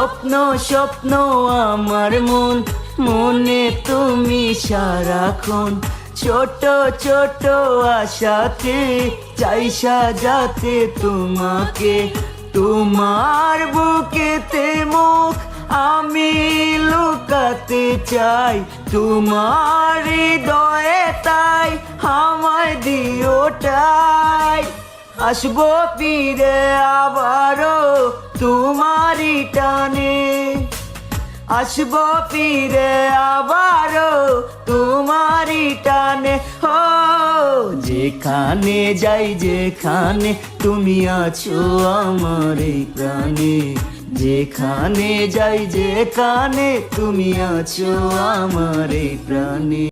স্বপ্ন স্বপ্ন আমার মন, মনে তুমি সারাক্ষণ। ছোট ছোট আশাতে চাই সাজাতে তোমাকে, তোমার বুকেতে মুখ আমি লুকাতে চাই, তোমার হৃদয়ে তাই আমায় দিওটাই। আসবো ফিরে আবারও তোমারই টানে, আসবো ফিরে আবারও তোমারই টানে। ও যেখানে যাই যেখানে তুমি আছো আমার এই প্রাণে, যেখানে যাই যেখানে তুমি আছো আমার এই প্রাণে।